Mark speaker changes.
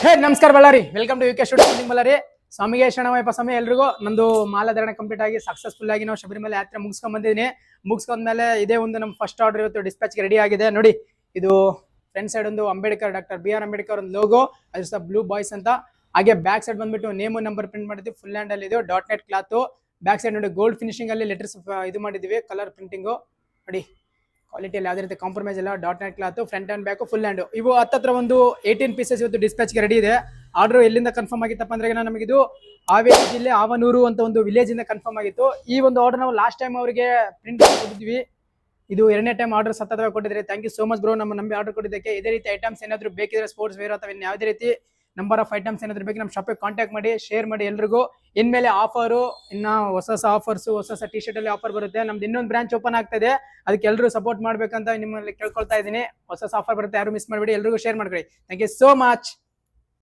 Speaker 1: ಹೇ ನಮಸ್ಕಾರ Ballari, welcome to UK studio Ballari. ಸ್ವಾಮಿಗೆ ಶರಣಮಯ್ಯಪ್ಪ ಸ್ವಾಮಿ. ಎಲ್ರಿಗೂ ನಂದು ಮಾಲಾಧಾರಣೆ ಕಂಪ್ಲೀಟ್ ಆಗಿ ಸಕ್ಸಸ್ಫುಲ್ ಆಗಿ ನಾವು ಶಬರಿಮಲೆ ಯಾತ್ರೆ ಮುಗಿಸ್ಕೊಂಡ್ ಬಂದಿದ್ದೀನಿ. ಮುಗಿಸ್ಕೊಂಡ್ಮೇಲೆ ಇದೇ ಒಂದು ನಮ್ಮ ಫಸ್ಟ್ ಆರ್ಡರ್ ಇವತ್ತು ಡಿಸ್ಪ್ಯಾಚ್ಗೆ ರೆಡಿ ಆಗಿದೆ. ನೋಡಿ, ಇದು ಫ್ರಂಟ್ ಸೈಡ್ ಒಂದು Ambedkar, doctor B R Ambedkar ಒಂದು ಲೋಗೋ, ಅದು ಸಹ ಬ್ಲೂ ಬಾಯ್ಸ್ ಅಂತ. ಹಾಗೆ ಬ್ಯಾಕ್ ಸೈಡ್ ಬಂದ್ಬಿಟ್ಟು ನೇಮು ನಂಬರ್ ಪ್ರಿಂಟ್ ಮಾಡಿದ್ವಿ. ಫುಲ್ ಹ್ಯಾಂಡ್ ಅಲ್ಲಿ ಇದು dot net cloth. Back side ನೋಡಿ ಗೋಲ್ಡ್ ಫಿನಿಶಿಂಗ್ ಅಲ್ಲಿ ಲೆಟರ್ಸ್ ಇದು ಮಾಡಿದ್ವಿ, ಕಲರ್ ಪ್ರಿಂಟಿಂಗು. ನೋಡಿ, ಕ್ವಾಲಿಟಿಯಲ್ಲಿ ಯಾವುದೇ ರೀತಿ ಕಾಂಪ್ರಮೈಸ್ ಇಲ್ಲ. Dot net cloth, front and back full hand. ಇವು ಹತ್ತತ್ರ ಒಂದು 18 ಪೀಸಸ್ ಇವತ್ತು ಡಿಸ್ಪ್ಯಾಚ್ಗೆ ರೆಡಿ ಇದೆ. ಆರ್ಡರ್ ಎಲ್ಲಿಂದ ಕನ್ಫರ್ಮ್ ಆಗಿತ್ತಪ್ಪ ಅಂದ್ರೆ ನಮಗಿದು ಹಾವೇರಿ ಜಿಲ್ಲೆ ಆವನೂರು ಅಂತ ಒಂದು ವಿಲೇಜ್ ಇಂದ ಕನ್ಫರ್ಮ್ ಆಗಿತ್ತು. ಈ ಒಂದು ಆರ್ಡರ್ ನಾವು ಲಾಸ್ಟ್ ಟೈಮ್ ಅವರಿಗೆ ಪ್ರಿಂಟ್ ಕೊಟ್ಟಿದ್ವಿ. ಇದು ಎರಡನೇ ಟೈಮ್ ಆರ್ಡರ್ ಸತತವಾಗಿ ಕೊಟ್ಟಿದ್ರೆ thank you so much bro. ನಮ್ಮ ನಂಬಿ ಆರ್ಡರ್ ಕೊಟ್ಟಿದ್ದಕ್ಕೆ. ಇದೇ ರೀತಿ ಐಟಮ್ಸ್ ಏನಾದ್ರು ಬೇಕಿದ್ರೆ ಸ್ಪೋರ್ಟ್ಸ್ ವೇರ್ ಅಥವಾ ಯಾವುದೇ ರೀತಿ ನಂಬರ್ ಆಫ್ ಐಟಮ್ಸ್ ಏನಾದ್ರು ಬೇಕು ನಮ್ಮ ಶಾಪಿಗೆ ಕಾಂಟ್ಯಾಕ್ಟ್ ಮಾಡಿ, ಶೇರ್ ಮಾಡಿ ಎಲ್ರಿಗೂ. ಇನ್ಮೇಲೆ ಆಫರು, ಇನ್ನ ಹೊಸ ಆಫರ್ಸ್, ಹೊಸ ಟಿ ಶರ್ಟ್ ಅಲ್ಲಿ ಆಫರ್ ಬರುತ್ತೆ. ನಮ್ದು ಇನ್ನೊಂದು ಬ್ರಾಂಚ್ ಓಪನ್ ಆಗ್ತಾ ಇದೆ, ಅದಕ್ಕೆ ಎಲ್ಲರೂ ಸಪೋರ್ಟ್ ಮಾಡ್ಬೇಕಂತ ನಿಮ್ಮಲ್ಲಿ ಕೇಳ್ಕೊಳ್ತಾ ಇದ್ದೀನಿ. ಹೊಸ ಆಫರ್ ಬರುತ್ತೆ, ಯಾರು ಮಿಸ್ ಮಾಡಬೇಡಿ, ಎಲ್ರಿಗೂ ಶೇರ್ ಮಾಡ್ಕೊಳ್ಳಿ. Thank you so much.